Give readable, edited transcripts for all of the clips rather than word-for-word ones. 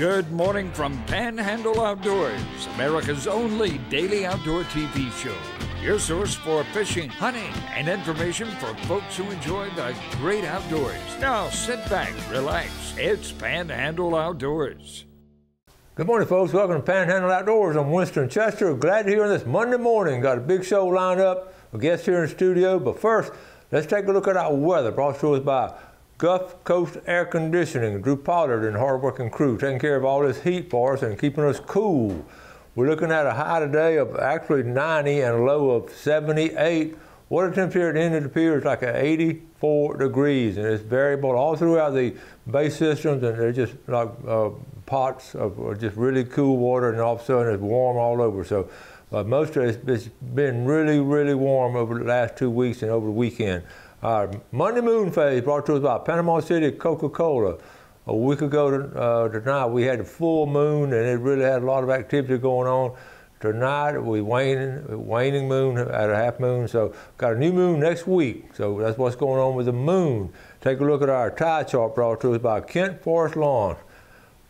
Good morning from Panhandle Outdoors, America's only daily outdoor TV show. Your source for fishing, hunting, and information for folks who enjoy the great outdoors. Now sit back, relax. It's Panhandle Outdoors. Good morning, folks. Welcome to Panhandle Outdoors. I'm Winston Chester. Glad you're here on this Monday morning. Got a big show lined up. A guest here in the studio. But first, let's take a look at our weather. Brought to us by Gulf Coast Air Conditioning. Drew Pollard and hard-working crew taking care of all this heat for us and keeping us cool. We're looking at a high today of actually 90 and a low of 78. Water temperature at the end of the pier is like at 84 degrees, and it's variable all throughout the bay systems, and they're just like pots of just really cool water, and all of a sudden it's warm all over. So most of it's been really, really warm over the last 2 weeks and over the weekend. Our Monday moon phase brought to us by Panama City Coca-Cola. A week ago tonight we had a full moon, and it really had a lot of activity going on. Tonight we waning moon at a half moon, so got a new moon next week. So that's what's going on with the moon. Take a look at our tide chart brought to us by Kent Forest Lawn.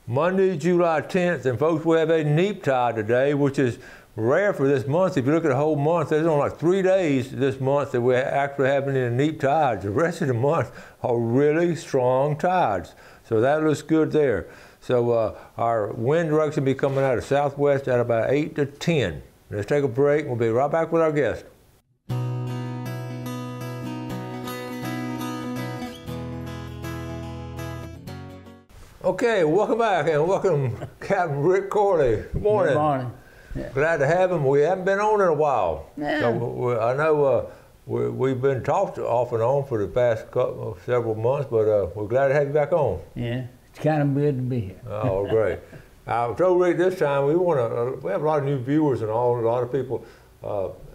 Monday, July 10th, and folks, we have a neap tide today, which is rare for this month. If you look at the whole month, there's only like 3 days this month that we're actually having any neap tides. The rest of the month are really strong tides. So that looks good there. So our wind direction will be coming out of southwest at about 8 to 10. Let's take a break. We'll be right back with our guest. Okay, welcome back, and welcome Captain Rick Corley. Good morning. Good morning. Yeah. Glad to have him. We haven't been on in a while. Yeah. So I know we've been talked off and on for the past several months, but we're glad to have you back on. Yeah, it's kind of good to be here. Oh, great. I told Rick this time we have a lot of new viewers, and a lot of people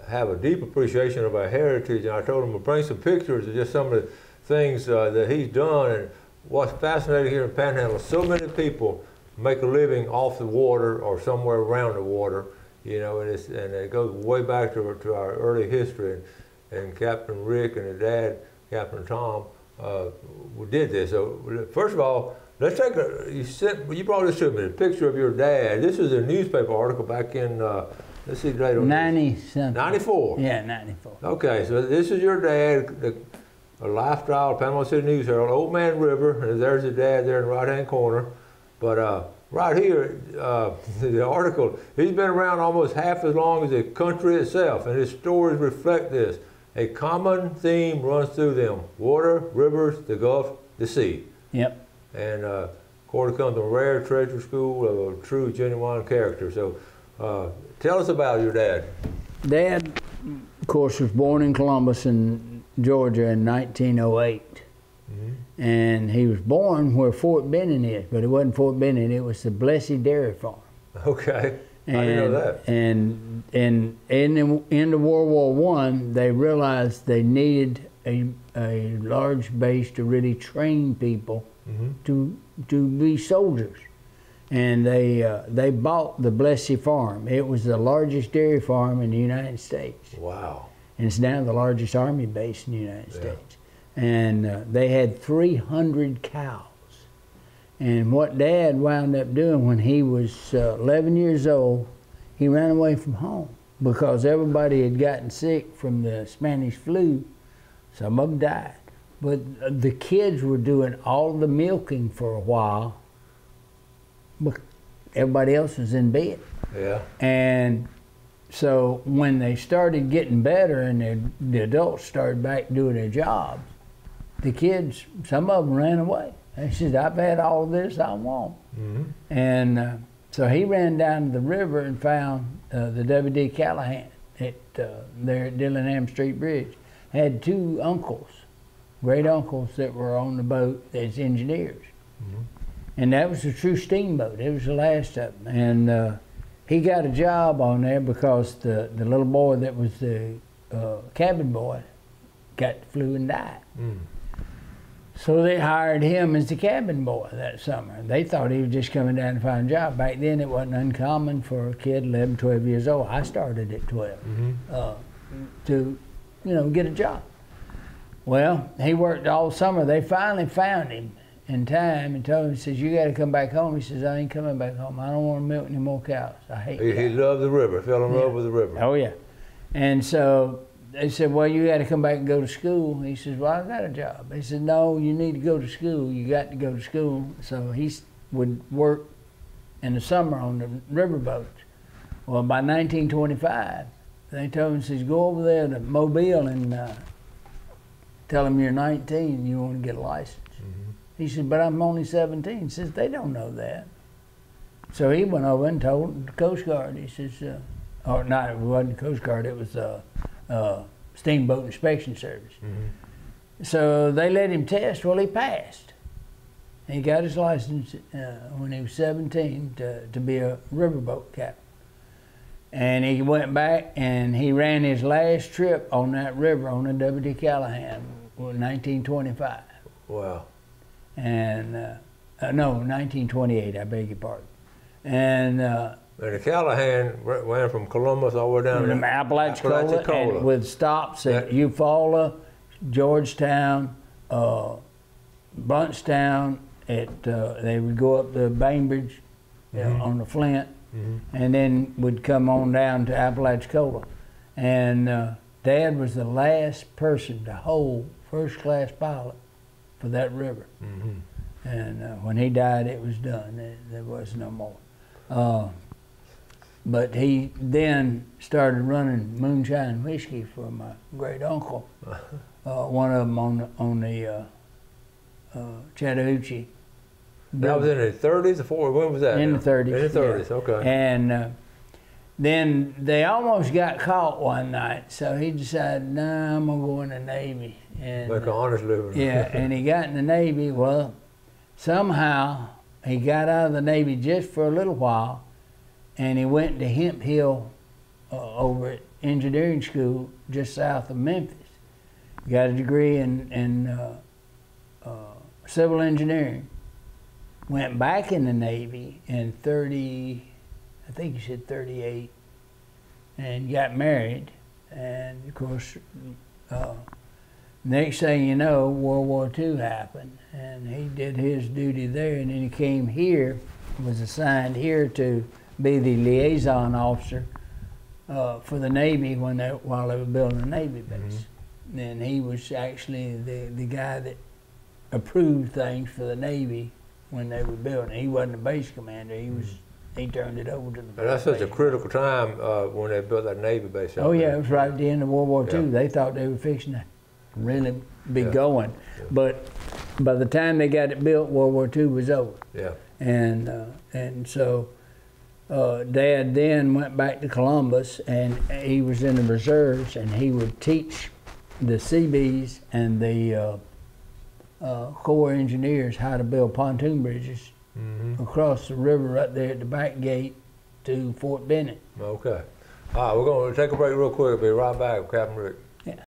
have a deep appreciation of our heritage, and I told him to bring some pictures of just some of the things that he's done. And what's fascinating here in Panhandle, so many people make a living off the water or somewhere around the water, you know, and it goes way back to our early history. And Captain Rick and his dad, Captain Tom, did this. So first of all, let's take you brought this to me, a picture of your dad. This is a newspaper article back in, let's see the date on 90-something. 94? Yeah, 94. Okay, so this is your dad, a lifestyle, Panama City News Herald, Old Man River, and there's his dad there in the right-hand corner. But right here, the article, he's been around almost half as long as the country itself, and his stories reflect this. A common theme runs through them: water, rivers, the Gulf, the sea. Yep. And Corley comes from a rare treasure school of a true, genuine character. So tell us about your dad. Dad, of course, was born in Columbus, in Georgia in 1908. Mm-hmm. And he was born where Fort Benning is, but it wasn't Fort Benning, it was the Blessed Dairy Farm. Okay. I didn't know that. And in the World War I, they realized they needed a large base to really train people to be soldiers. And they bought the Blessed Farm. It was the largest dairy farm in the United States. Wow. And it's now the largest Army base in the United States. And they had 300 cows. And what Dad wound up doing when he was 11 years old, he ran away from home because everybody had gotten sick from the Spanish flu. Some of them died. But the kids were doing all the milking for a while, but everybody else was in bed. Yeah. And so when they started getting better and the adults started back doing their jobs, the kids, some of them ran away. They said, I've had all of this I want. Mm-hmm. And so he ran down to the river and found the W.D. Callahan there at Dillingham Street Bridge. Had 2 uncles, great uncles that were on the boat as engineers. Mm-hmm. And that was a true steamboat. It was the last of them. And he got a job on there because the little boy that was the cabin boy got the flu and died. Mm. So they hired him as the cabin boy that summer. They thought he was just coming down to find a job. Back then it wasn't uncommon for a kid 11, 12 years old. I started at 12 to, get a job. Well, he worked all summer. They finally found him in time and told him, he says, you got to come back home. He says, I ain't coming back home. I don't want to milk any more cows. I hate cows. He loved the river, fell in love with the river. Oh, yeah. And so they said, well, you got to come back and go to school. He says, well, I got a job. They said, no, you need to go to school. You got to go to school. So he would work in the summer on the river boats. Well, by 1925, they told him, says, go over there to Mobile and tell them you're 19 and you want to get a license. Mm-hmm. He said, but I'm only 17. He says, they don't know that. So he went over and told the Coast Guard. He says, or not, it wasn't the Coast Guard, it was Steamboat Inspection Service. Mm-hmm. So they let him test. Well, he passed. He got his license when he was 17 to be a riverboat captain. And he went back and he ran his last trip on that river on the W.D. Callahan in 1925. Wow. And, no, 1928, I beg your pardon. And the Callahan ran from Columbus all the way down to Apalachicola, and with stops at Eufaula, Georgetown, Bruntstown. They would go up to Bainbridge on the Flint, and then would come on down to Apalachicola. And Dad was the last person to hold first-class pilot for that river. Mm-hmm. And when he died, it was done. There was no more. But he then started running moonshine whiskey for my great uncle. One of them on the Chattahoochee. That was in the 30s or 40s? When was that? In the 30s. In the 30s, yeah. Okay. And then they almost got caught one night, so he decided, nah, I'm going to go in the Navy. And, make an honest living. Yeah, and he got in the Navy. Well, somehow he got out of the Navy just for a little while, and he went to Hemp Hill over at engineering school just south of Memphis. Got a degree in civil engineering. Went back in the Navy in 30, I think he said 38, and got married. And of course, next thing you know, World War II happened, and he did his duty there, and then he came here, was assigned here to be the liaison officer for the Navy while they were building a Navy base. Mm-hmm. And he was actually the guy that approved things for the Navy when they were building. He wasn't a base commander. He turned it over to the. And that's such a critical time when they built that Navy base. Oh yeah, it was right at the end of World War II. They thought they were fixing to really be going, but by the time they got it built, World War II was over. Yeah. And so Dad then went back to Columbus, and he was in the reserves, and he would teach the Seabees and the Corps engineers how to build pontoon bridges across the river right there at the back gate to Fort Benning. Okay. All right, we're going to take a break real quick. We'll be right back with Captain Rick. Yeah.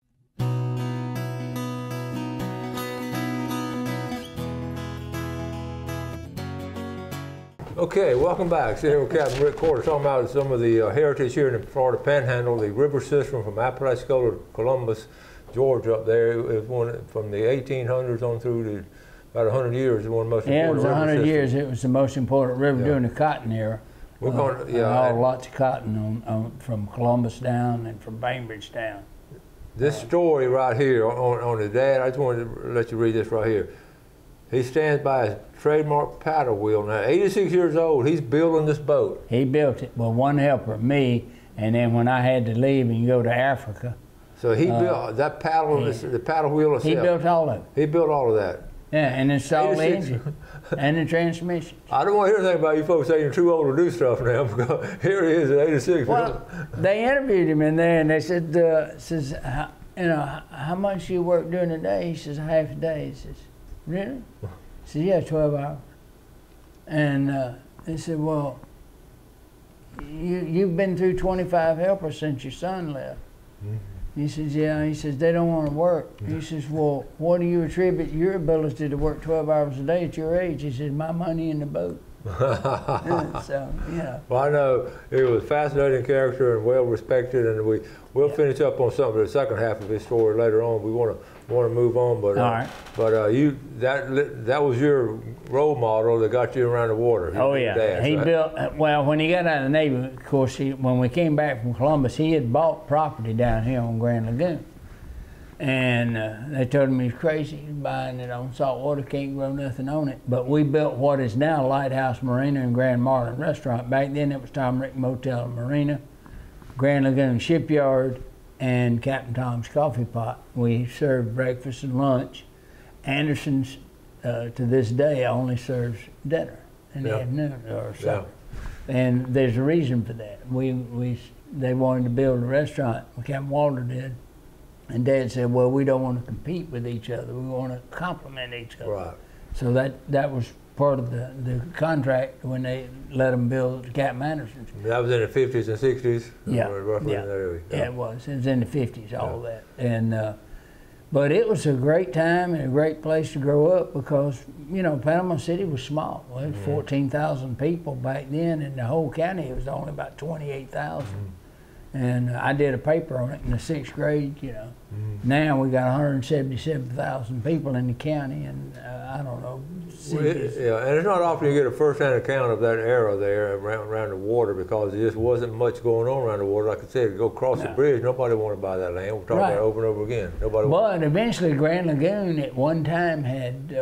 Okay, welcome back. Sitting here with Captain Rick Corley, talking about some of the heritage here in the Florida Panhandle, the river system from Apalachicola to Columbus, Georgia up there. It was one from the 1800s on through to about 100 years. It was one of the most important. Yeah, it was 100 systems. years. It was the most important river during the cotton era. We're going to, lots of cotton on from Columbus down and from Bainbridge down. This story right here on the Dad, I just wanted to let you read this right here. He stands by his trademark paddle wheel now. 86 years old, he's building this boat. He built it. Well, one helper, me, and then when I had to leave and go to Africa. So he built that paddle, the paddle wheel itself. He built all of it. He built all of that. Yeah, and installed the engine and the transmission. I don't want to hear anything about you folks saying you're too old to do stuff now, because here he is at 86. Well, they interviewed him in there, and they said, how much you work during the day? He says, half a day. He says, really? He said, yeah, 12 hours. And they said, well, you've been through 25 helpers since your son left. Mm-hmm. He says, yeah. He says, they don't want to work. He says, well, what do you attribute your ability to work 12 hours a day at your age? He says, my money in the boat. So, yeah. Well, I know he was a fascinating character and well respected, and we'll finish up on some of the second half of his story later on. We want want to move on, but All right. you that was your role model that got you around the water. Oh yeah, dad, he right? built. Well, when he got out of the Navy, of course, when we came back from Columbus, he had bought property down here on Grand Lagoon, and they told him he was crazy. He was buying it on salt water, can't grow nothing on it. But we built what is now Lighthouse Marina and Grand Marlin Restaurant. Back then, it was Tom Rick Motel and Marina, Grand Lagoon Shipyard, and Captain Tom's Coffee Pot. We served breakfast and lunch. Anderson's, to this day, only serves dinner in the afternoon or supper. Yeah. And there's a reason for that. They wanted to build a restaurant, Captain Walter did, and Dad said, well, we don't want to compete with each other. We want to complement each other. Right. So that was part of the contract when they let them build Captain Anderson's. That was in the 50s and 60s? Yeah, roughly in that area. Yeah, it was. It was in the 50s, all of that. And, but it was a great time and a great place to grow up because, you know, Panama City was small. Well, it was 14,000 people back then. In the whole county, it was only about 28,000. And I did a paper on it in the 6th grade, you know. Now we got 177,000 people in the county, and I don't know. Well, yeah, and it's not often you get a first-hand account of that era there around the water because there just wasn't much going on around the water. Like I said, go across the bridge, nobody wanted to buy that land. We're talking about it over and over again. But eventually Grand Lagoon at one time had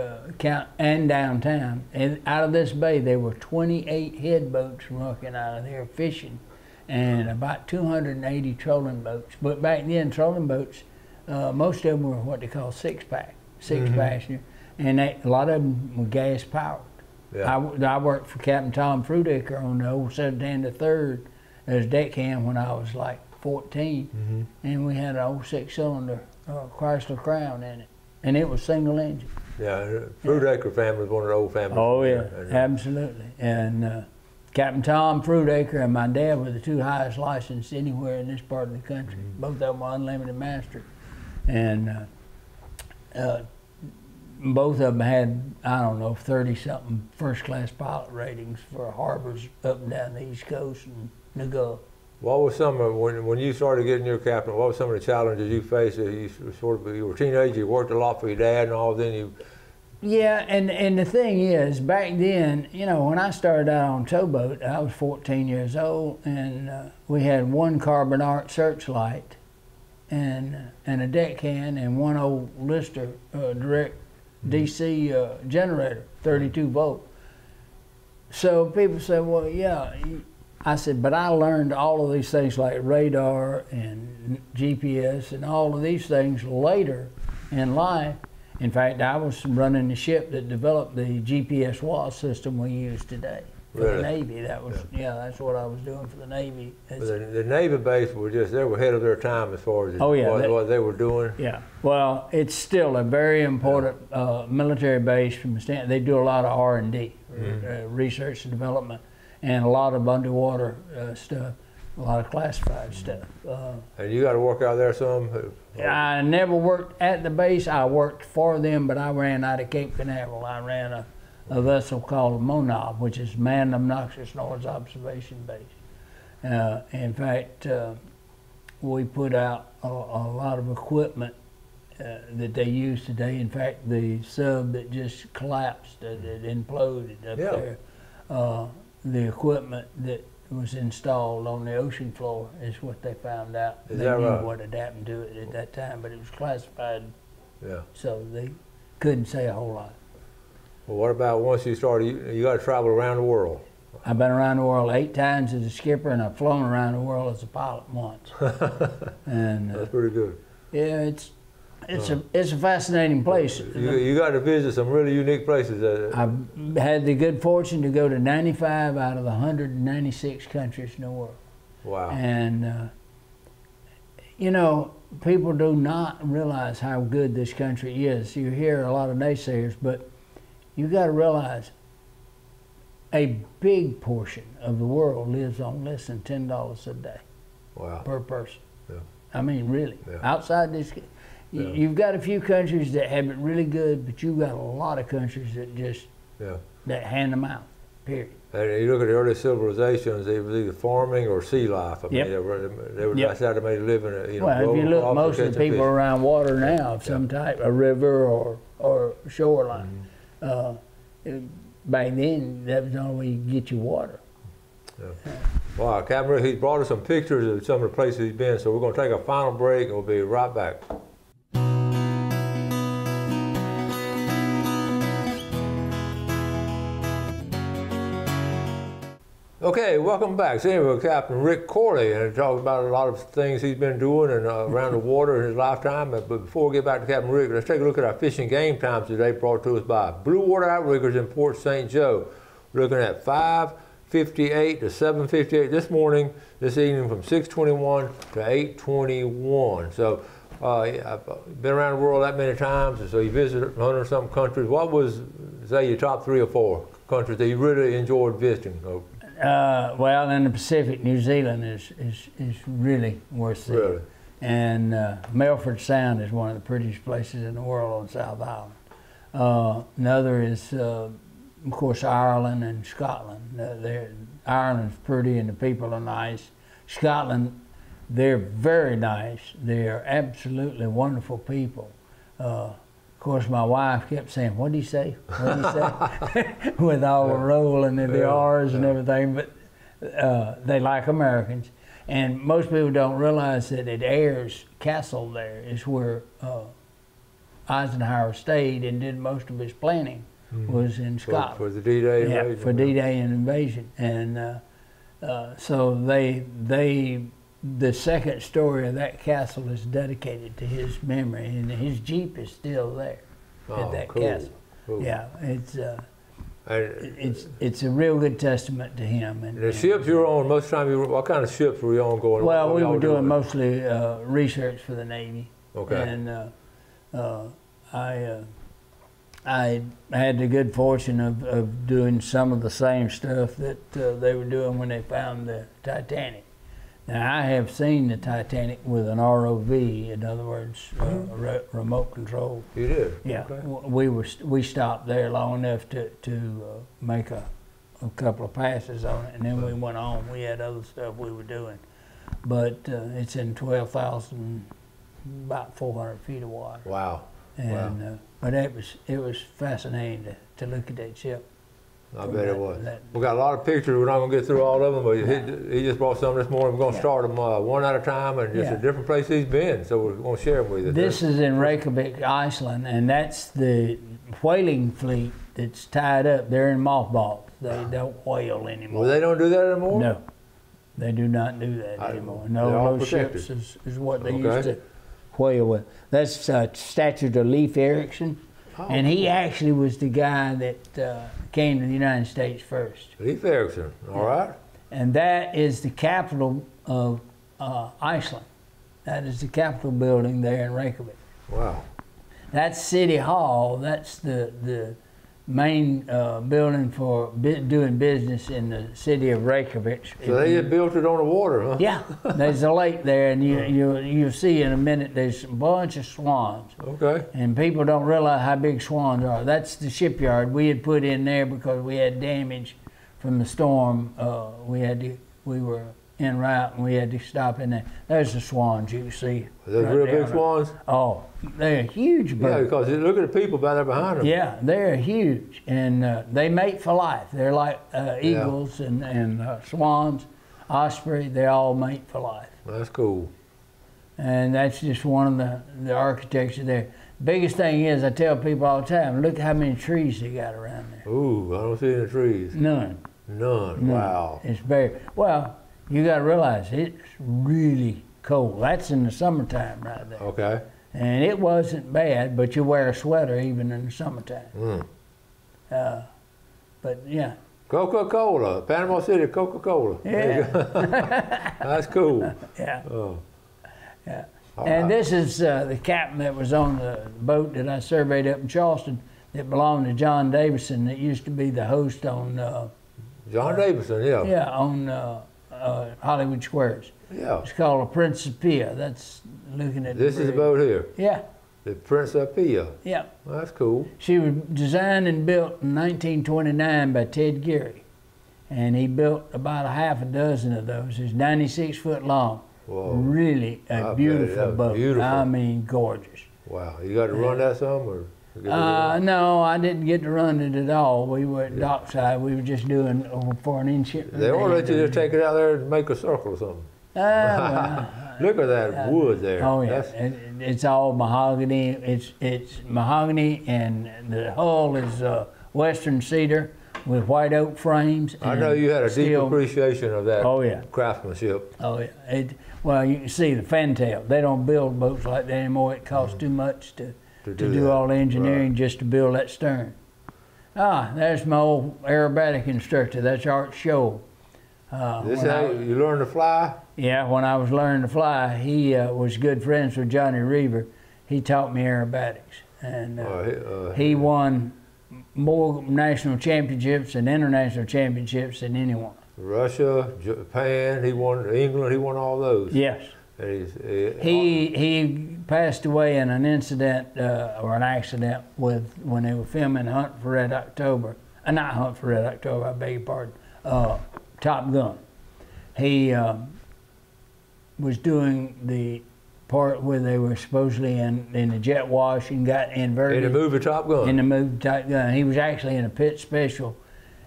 and downtown. And out of this bay, there were 28 head boats working out of there fishing, and about 280 trolling boats. But back then, trolling boats, most of them were what they call six-pack, passenger, and a lot of them were gas-powered. Yeah. I worked for Captain Tom Fruitaker on the old 710-3 as deckhand when I was like 14, and we had an old 6-cylinder Chrysler Crown in it, and it was single engine. Yeah, Fruitaker family was one of the old families. Oh yeah, absolutely. And Captain Tom Fruitaker and my dad were the two highest licensed anywhere in this part of the country. Both of them were unlimited master. And both of them had, I don't know, 30-something first-class pilot ratings for harbors up and down the East Coast and the Gulf. What was some of, when you started getting your captain, what were some of the challenges you faced? You were a teenager, you worked a lot for your dad and all, then you... Yeah, and the thing is, back then, you know, when I started out on towboat, I was 14 years old, and we had one carbon arc searchlight and a deckhand and one old Lister direct DC generator, 32 volt. So people say, well, yeah. I said, but I learned all of these things like radar and GPS and all of these things later in life. In fact, I was running the ship that developed the GPS WAS system we use today for the Navy. That was, that's what I was doing for the Navy. The Navy base were they were ahead of their time as far as what they were doing. Yeah, well, it's still a very important military base from the standpoint. They do a lot of R&D, research and development, and a lot of underwater stuff. A lot of classified stuff. And you got to work out there some? I never worked at the base. I worked for them, but I ran out of Cape Canaveral. I ran a vessel called Monob, which is Manned Obnoxious Noise Observation Base. In fact, we put out a lot of equipment that they use today. In fact, the sub that just collapsed, that imploded up there, the equipment that was installed on the ocean floor is what they found out. They knew what had happened to it at that time, but it was classified, so they couldn't say a whole lot. Well, what about once you started, you got to travel around the world? I've been around the world 8 times as a skipper, and I've flown around the world as a pilot once. And that's pretty good. Yeah, it's a fascinating place. You got to visit some really unique places. I've had the good fortune to go to 95 out of the 196 countries in the world. Wow. And, you know, people do not realize how good this country is. You hear a lot of naysayers, but you got to realize a big portion of the world lives on less than $10 a day per person. Yeah. I mean, really. Yeah. Outside this... You've got a few countries that have it really good, but you've got a lot of countries that just that hand them out, period. And you look at the early civilizations, it was either farming or sea life. I mean, they were Yep. that's how they made a living. You know, Well, if you look, most of the people fish. around water now of some type, a river or shoreline. Back then, that was the only way you could get your water. Yeah. Wow, Captain Rick, he's brought us some pictures of some of the places he's been, so we're going to take a final break and we'll be right back. Okay, welcome back. So anyway, Captain Rick Corley, and talked about a lot of things he's been doing and around the water in his lifetime. But before we get back to Captain Rick, let's take a look at our fishing game times today, brought to us by Blue Water Outriggers in Port St. Joe. We're looking at 5:58 to 7:58 this morning, this evening from 6:21 to 8:21. So I've been around the world that many times, and so you visited 100-something countries. What was, say, your top 3 or 4 countries that you really enjoyed visiting? Well, in the Pacific, New Zealand is really worth seeing. Really? And Milford Sound is one of the prettiest places in the world on South Island. Another is, of course, Ireland and Scotland. Ireland's pretty and the people are nice. Scotland, they're very nice. They're absolutely wonderful people. Of course, my wife kept saying, "What did he say? What did he say?" With all the rolling and the R's and everything. But they like Americans. And most people don't realize that at Ayers Castle there is where Eisenhower stayed and did most of his planning, was in Scotland. For the D-Day invasion? Yeah, for D-Day and invasion. And so the second story of that castle is dedicated to his memory, and his Jeep is still there at that castle. Cool. Yeah, it's a real good testament to him. And the ships you were on, most of the time, what kind of ships were you on going? Well, we were doing mostly research for the Navy. Okay. And I had the good fortune of doing some of the same stuff that they were doing when they found the Titanic. Now, I have seen the Titanic with an ROV, in other words, remote control. You did? Yeah. Okay. We stopped there long enough to make a couple of passes on it, and then we went on. We had other stuff we were doing. But it's in 12,000, about 400 feet of water. Wow. And but it was fascinating to look at that ship. I bet it was. We got a lot of pictures. We're not going to get through all of them, but he just brought some this morning. We're going to start them one at a time, and just a different place he's been. So we're going to share them with you. This is in Reykjavik, Iceland, and that's the whaling fleet that's tied up. They're in mothballs. They don't whale anymore. Well, they don't do that anymore? No, they do not do that anymore. No, those ships is what they used to whale with. That's Statue to Leif Erikson. And he actually was the guy that came to the United States first. Leif Erikson, all right. And that is the capital of Iceland. That is the Capitol building there in Reykjavik. Wow. That's City Hall. That's the main building for doing business in the city of Reykjavik. So they just built it on the water, huh? Yeah, there's a lake there, and you'll see in a minute there's a bunch of swans. Okay. And people don't realize how big swans are. That's the shipyard we had put in there because we had damage from the storm. We were en route and we had to stop in there. There's the swans you can see. Are those real big swans? Oh, they're huge birds. Yeah, because look at the people back there behind them. Yeah, they're huge, and they mate for life. They're like eagles and swans, osprey. They all mate for life. That's cool. And that's just one of the architecture there. Biggest thing is, I tell people all the time, look how many trees they got around there. Ooh, I don't see any trees. None. None. Wow. It's very well. You got to realize it's really cold. That's in the summertime right there. Okay. And it wasn't bad, but you wear a sweater even in the summertime. But yeah. Coca-Cola, Panama City, Coca-Cola. Yeah. That's cool. Yeah. Oh. Yeah. And this is the captain that was on the boat that I surveyed up in Charleston that belonged to John Davison that used to be the host on... John Davison, yeah. Yeah, on Hollywood Squares. Yeah. It's called a Principia. That's looking at this is the boat here? Yeah. The Principia. Yeah. Well, that's cool. She was designed and built in 1929 by Ted Geary. and he built about a half a dozen of those. It's 96 foot long. Whoa. Really a beautiful boat. Beautiful. I mean, gorgeous. Wow. You got to run that some, or? No, I didn't get to run it at all. We were at dockside. We were just doing for an insurance. They ought to let you just take it out there and make a circle or something. Well, look at that wood there. Oh yeah, it's all mahogany. It's mahogany, and the hull is western cedar with white oak frames. I know you had a deep appreciation of that. Oh yeah, craftsmanship. Oh yeah. Well, you can see the fantail. They don't build boats like that anymore. It costs too much to do all the engineering just to build that stern. There's my old aerobatic instructor. That's Art Scholl. This is how you learn to fly? Yeah, when I was learning to fly, he was good friends with Johnny Reaver. He taught me aerobatics, and he won more national championships and international championships than anyone. Russia, Japan, he won England, he won all those. Yes. He passed away in an incident or an accident when they were filming Hunt for Red October. Not Hunt for Red October, I beg your pardon. Top Gun. He was doing the part where they were supposedly in the jet wash and got inverted. In the movie Top Gun? In the movie Top Gun. He was actually in a pit special,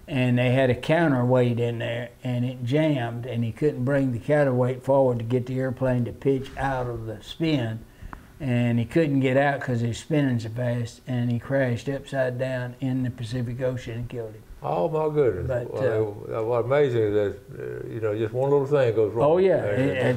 and they had a counterweight in there, and it jammed, and he couldn't bring the counterweight forward to get the airplane to pitch out of the spin, and he couldn't get out because he was spinning so fast, and he crashed upside down in the Pacific Ocean and killed him. Oh my goodness! But, what's amazing is that just one little thing goes wrong. Oh yeah,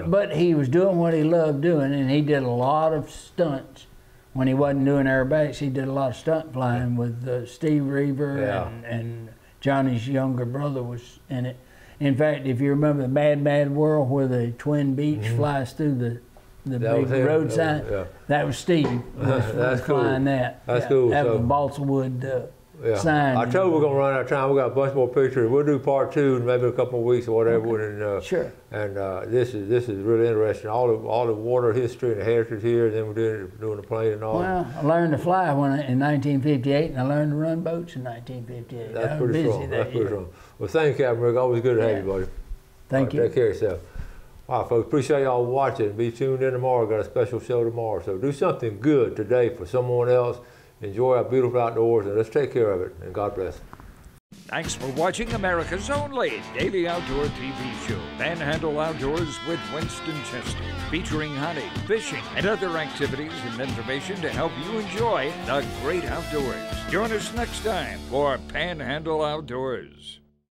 But he was doing what he loved doing, and he did a lot of stunts. When he wasn't doing aerobatics, he did a lot of stunt flying with Steve Reaver, and Johnny's younger brother was in it. In fact, if you remember the Mad Mad World, where the Twin Beach flies through the big road sign, that was Steve was flying that. That's cool. That was a balsa wood sign. I told we're gonna run out of time. We got a bunch more pictures. We'll do part 2 in maybe a couple of weeks or whatever. Okay. Sure. And this is really interesting. All the water history and the heritage here. And then we're doing the plane and all. Well, I learned to fly in 1958, and I learned to run boats in 1958. That's pretty strong. That's pretty strong. Well, thank you, Captain Rick. Always good to have you, buddy. Thank you. Take care of yourself. All right, folks. Appreciate y'all watching. Be tuned in tomorrow. Got a special show tomorrow. So do something good today for someone else. Enjoy our beautiful outdoors, and let's take care of it, and God bless. Thanks for watching America's only daily outdoor TV show, Panhandle Outdoors with Winston Chester, featuring hunting, fishing, and other activities and information to help you enjoy the great outdoors. Join us next time for Panhandle Outdoors.